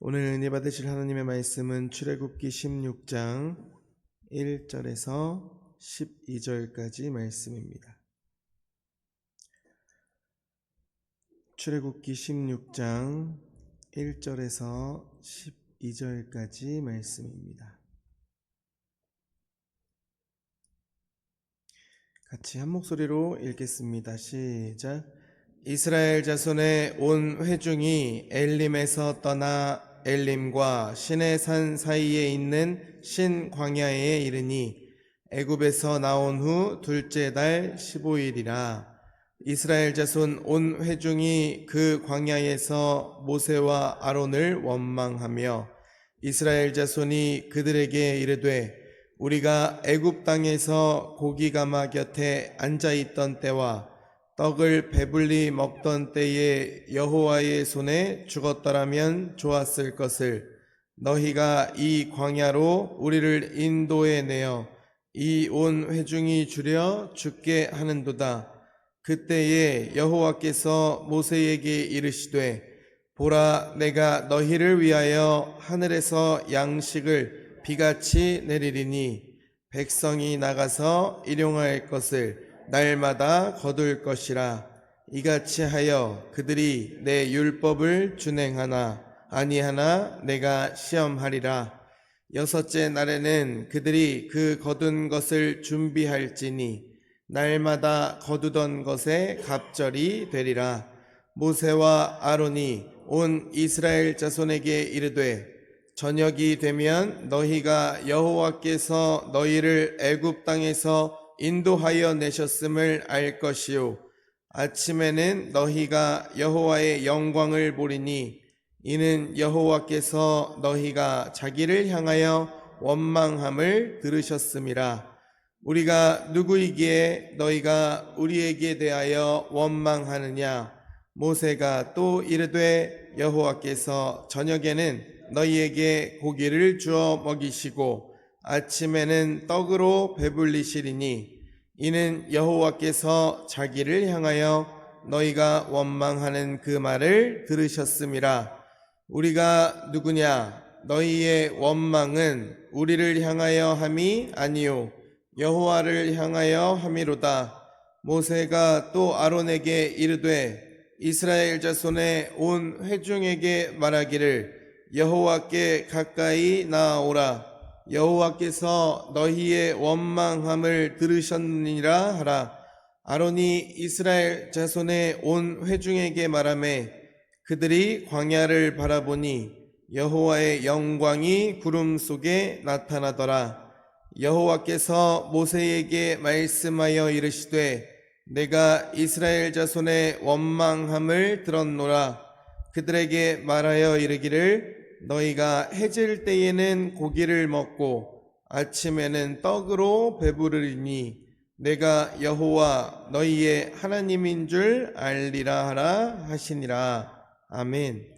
오늘 은혜 받으실 하나님의 말씀은 출애굽기 16장 1절에서 12절까지 말씀입니다. 출애굽기 16장 1절에서 12절까지 말씀입니다. 같이 한 목소리로 읽겠습니다. 시작. 이스라엘 자손의 온 회중이 엘림에서 떠나 엘림과 시내산 사이에 있는 신 광야에 이르니 애굽에서 나온 후 둘째 달 15일이라. 이스라엘 자손 온 회중이 그 광야에서 모세와 아론을 원망하며 이스라엘 자손이 그들에게 이르되 우리가 애굽 땅에서 고기가마 곁에 앉아 있던 때와 떡을 배불리 먹던 때에 여호와의 손에 죽었더라면 좋았을 것을 너희가 이 광야로 우리를 인도해 내어 이 온 회중이 주려 죽게 하는도다. 그때에 여호와께서 모세에게 이르시되 보라, 내가 너희를 위하여 하늘에서 양식을 비같이 내리리니 백성이 나가서 일용할 것을 날마다 거둘 것이라. 이같이 하여 그들이 내 율법을 준행하나 아니하나 내가 시험하리라. 여섯째 날에는 그들이 그 거둔 것을 준비할지니 날마다 거두던 것에 갑절이 되리라. 모세와 아론이 온 이스라엘 자손에게 이르되 저녁이 되면 너희가 여호와께서 너희를 애굽 땅에서 인도하여 내셨음을 알 것이요 아침에는 너희가 여호와의 영광을 보리니 이는 여호와께서 너희가 자기를 향하여 원망함을 들으셨음이라. 우리가 누구이기에 너희가 우리에게 대하여 원망하느냐. 모세가 또 이르되 여호와께서 저녁에는 너희에게 고기를 주어 먹이시고 아침에는 떡으로 배불리시리니 이는 여호와께서 자기를 향하여 너희가 원망하는 그 말을 들으셨음이라. 우리가 누구냐? 너희의 원망은 우리를 향하여 함이 아니요 여호와를 향하여 함이로다. 모세가 또 아론에게 이르되 이스라엘 자손의 온 회중에게 말하기를 여호와께 가까이 나아오라. 여호와께서 너희의 원망함을 들으셨느니라 하라. 아론이 이스라엘 자손의 온 회중에게 말하매 그들이 광야를 바라보니 여호와의 영광이 구름 속에 나타나더라. 여호와께서 모세에게 말씀하여 이르시되 내가 이스라엘 자손의 원망함을 들었노라. 그들에게 말하여 이르기를 너희가 해질 때에는 고기를 먹고 아침에는 떡으로 배부르리니 내가 여호와 너희의 하나님인 줄 알리라 하라 하시니라. 아멘.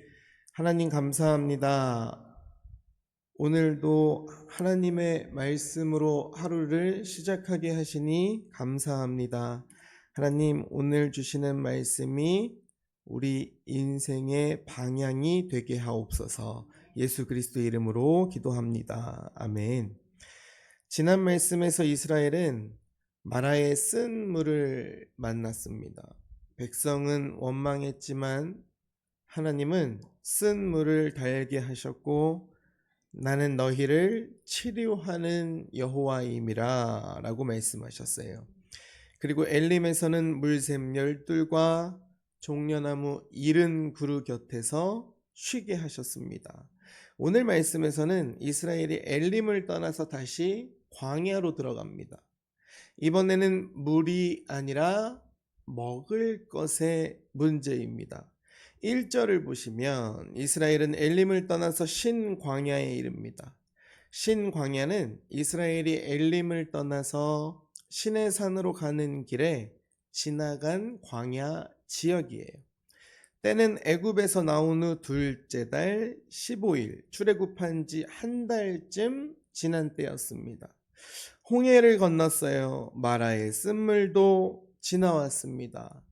하나님 감사합니다. 오늘도 하나님의 말씀으로 하루를 시작하게 하시니 감사합니다. 하나님, 오늘 주시는 말씀이 우리 인생의 방향이 되게 하옵소서. 예수 그리스도의 이름으로 기도합니다. 아멘. 지난 말씀에서 이스라엘은 마라의 쓴 물을 만났습니다. 백성은 원망했지만 하나님은 쓴 물을 달게 하셨고 나는 너희를 치료하는 여호와임이라 라고 말씀하셨어요. 그리고 엘림에서는 물샘 열둘과 종려나무 70그루 곁에서 쉬게 하셨습니다. 오늘 말씀에서는 이스라엘이 엘림을 떠나서 다시 광야로 들어갑니다. 이번에는 물이 아니라 먹을 것의 문제입니다. 1절을 보시면 이스라엘은 엘림을 떠나서 신광야에 이릅니다. 신광야는 이스라엘이 엘림을 떠나서 시내산으로 가는 길에 지나간 광야 지역이에요. 때는 애굽에서 나온 후 둘째 달 15일, 출애굽한 지 한 달쯤 지난 때였습니다. 홍해를 건넜어요. 마라의 쓴물도 지나왔습니다.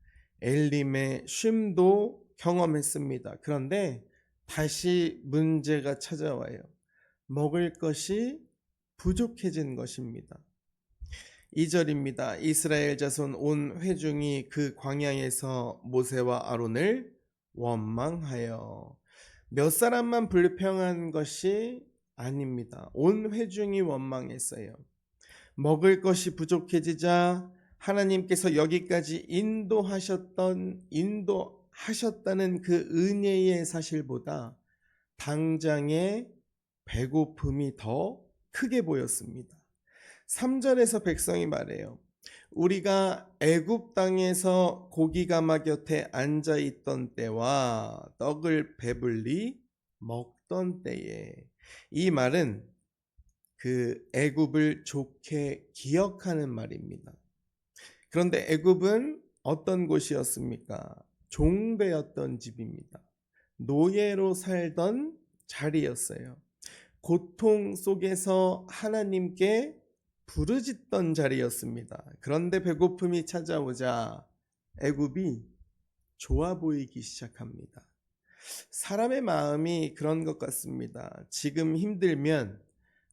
엘림의 쉼도 경험했습니다. 그런데 다시 문제가 찾아와요. 먹을 것이 부족해진 것입니다. 2절입니다. 이스라엘 자손 온 회중이 그 광야에서 모세와 아론을 원망하여. 몇 사람만 불평한 것이 아닙니다. 온 회중이 원망했어요. 먹을 것이 부족해지자 하나님께서 여기까지 인도하셨다는 그 은혜의 사실보다 당장의 배고픔이 더 크게 보였습니다. 3절에서 백성이 말해요. 우리가 애굽 땅에서 고기가마 곁에 앉아 있던 때와 떡을 배불리 먹던 때에. 이 말은 그 애굽을 좋게 기억하는 말입니다. 그런데 애굽은 어떤 곳이었습니까? 종배였던 집입니다. 노예로 살던 자리였어요. 고통 속에서 하나님께 부르짖던 자리였습니다. 그런데 배고픔이 찾아오자 애굽이 좋아 보이기 시작합니다. 사람의 마음이 그런 것 같습니다. 지금 힘들면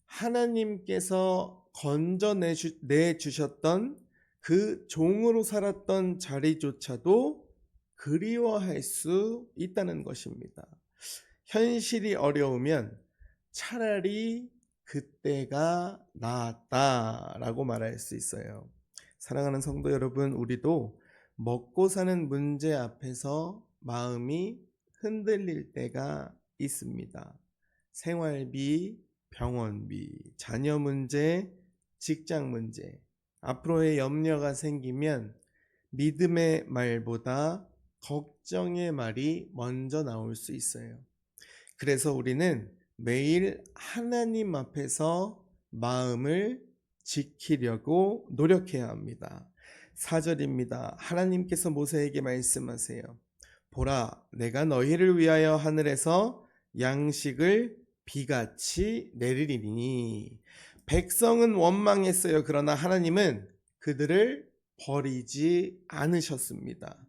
하나님께서 건져내주셨던 그 종으로 살았던 자리조차도 그리워할 수 있다는 것입니다. 현실이 어려우면 차라리 그때가 나았다라고 말할 수 있어요. 사랑하는 성도 여러분, 우리도 먹고 사는 문제 앞에서 마음이 흔들릴 때가 있습니다. 생활비, 병원비, 자녀 문제, 직장 문제, 앞으로의 염려가 생기면 믿음의 말보다 걱정의 말이 먼저 나올 수 있어요. 그래서 우리는 매일 하나님 앞에서 마음을 지키려고 노력해야 합니다. 4절입니다. 하나님께서 모세에게 말씀하세요. 보라, 내가 너희를 위하여 하늘에서 양식을 비같이 내리리니. 백성은 원망했어요. 그러나 하나님은 그들을 버리지 않으셨습니다.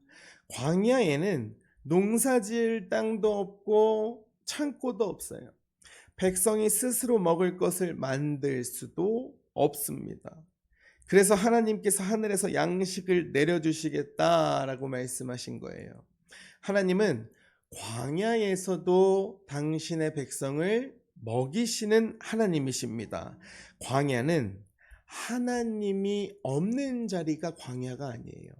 광야에는 농사지을 땅도 없고 창고도 없어요. 백성이 스스로 먹을 것을 만들 수도 없습니다. 그래서 하나님께서 하늘에서 양식을 내려주시겠다라고 말씀하신 거예요. 하나님은 광야에서도 당신의 백성을 먹이시는 하나님이십니다. 광야는 하나님이 없는 자리가 광야가 아니에요.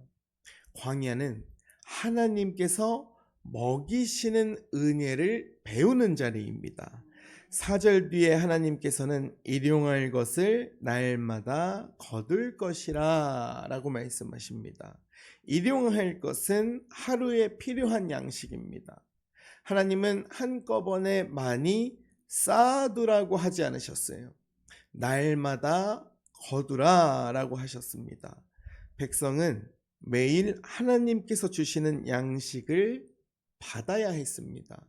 광야는 하나님께서 먹이시는 은혜를 배우는 자리입니다. 4절 뒤에 하나님께서는 일용할 것을 날마다 거둘 것이라 라고 말씀하십니다. 일용할 것은 하루에 필요한 양식입니다. 하나님은 한꺼번에 많이 쌓아두라고 하지 않으셨어요. 날마다 거두라 라고 하셨습니다. 백성은 매일 하나님께서 주시는 양식을 받아야 했습니다.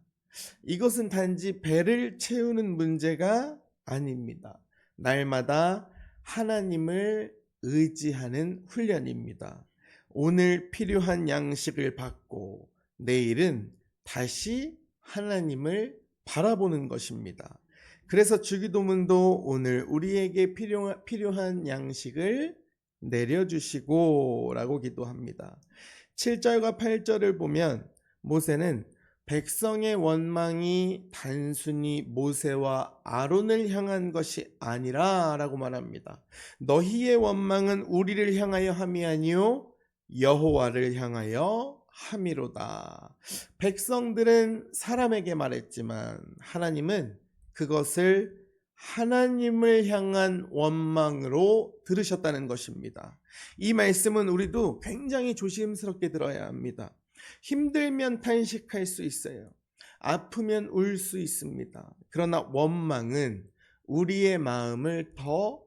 이것은 단지 배를 채우는 문제가 아닙니다. 날마다 하나님을 의지하는 훈련입니다. 오늘 필요한 양식을 받고 내일은 다시 하나님을 바라보는 것입니다. 그래서 주기도문도 오늘 우리에게 필요한 양식을 내려주시고 라고 기도합니다. 7절과 8절을 보면 모세는 백성의 원망이 단순히 모세와 아론을 향한 것이 아니라 라고 말합니다. 너희의 원망은 우리를 향하여 함이 아니요 여호와를 향하여 함이로다. 백성들은 사람에게 말했지만 하나님은 그것을 하나님을 향한 원망으로 들으셨다는 것입니다. 이 말씀은 우리도 굉장히 조심스럽게 들어야 합니다. 힘들면 탄식할 수 있어요. 아프면 울 수 있습니다. 그러나 원망은 우리의 마음을 더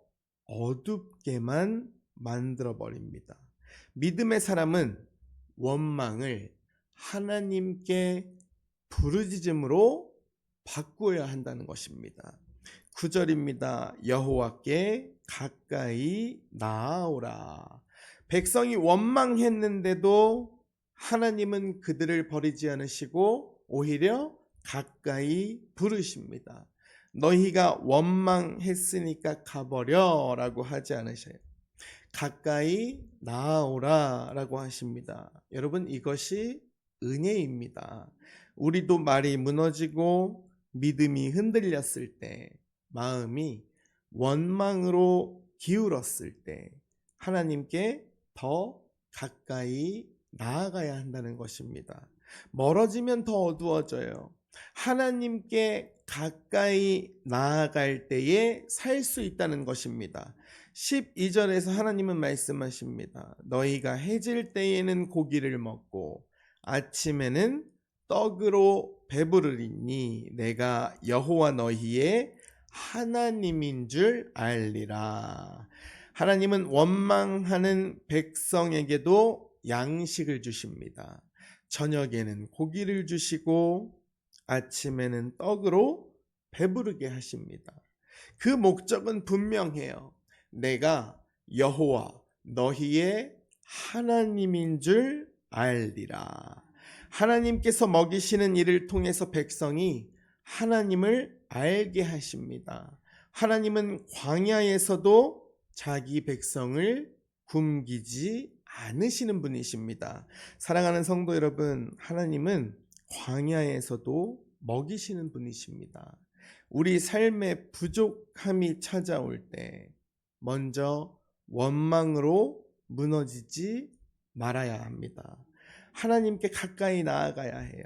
어둡게만 만들어 버립니다. 믿음의 사람은 원망을 하나님께 부르짖음으로 바꾸어야 한다는 것입니다. 9절입니다. 여호와께 가까이 나아오라. 백성이 원망했는데도 하나님은 그들을 버리지 않으시고 오히려 가까이 부르십니다. 너희가 원망했으니까 가버려 라고 하지 않으셔요. 가까이 나아오라 라고 하십니다. 여러분, 이것이 은혜입니다. 우리도 말이 무너지고 믿음이 흔들렸을 때, 마음이 원망으로 기울었을 때 하나님께 더 가까이 나아가야 한다는 것입니다. 멀어지면 더 어두워져요. 하나님께 가까이 나아갈 때에 살 수 있다는 것입니다. 12절에서 하나님은 말씀하십니다. 너희가 해질 때에는 고기를 먹고 아침에는 떡으로 배부르리니 내가 여호와 너희의 하나님인 줄 알리라. 하나님은 원망하는 백성에게도 양식을 주십니다. 저녁에는 고기를 주시고 아침에는 떡으로 배부르게 하십니다. 그 목적은 분명해요. 내가 여호와 너희의 하나님인 줄 알리라. 하나님께서 먹이시는 일을 통해서 백성이 하나님을 알게 하십니다. 하나님은 광야에서도 자기 백성을 굶기지 않으시는 분이십니다. 사랑하는 성도 여러분, 하나님은 광야에서도 먹이시는 분이십니다. 우리 삶의 부족함이 찾아올 때 먼저 원망으로 무너지지 말아야 합니다. 하나님께 가까이 나아가야 해요.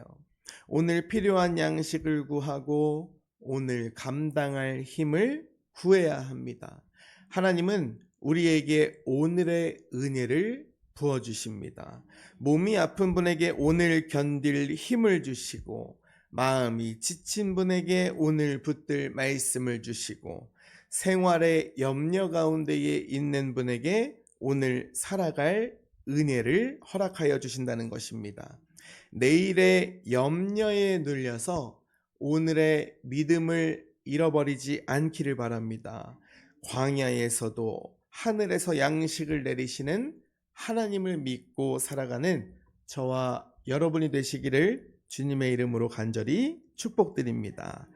오늘 필요한 양식을 구하고 오늘 감당할 힘을 구해야 합니다. 하나님은 우리에게 오늘의 은혜를 부어주십니다. 몸이 아픈 분에게 오늘 견딜 힘을 주시고 마음이 지친 분에게 오늘 붙들 말씀을 주시고 생활의 염려 가운데에 있는 분에게 오늘 살아갈 은혜를 허락하여 주신다는 것입니다. 내일의 염려에 눌려서 오늘의 믿음을 잃어버리지 않기를 바랍니다. 광야에서도 하늘에서 양식을 내리시는 하나님을 믿고 살아가는 저와 여러분이 되시기를 주님의 이름으로 간절히 축복드립니다.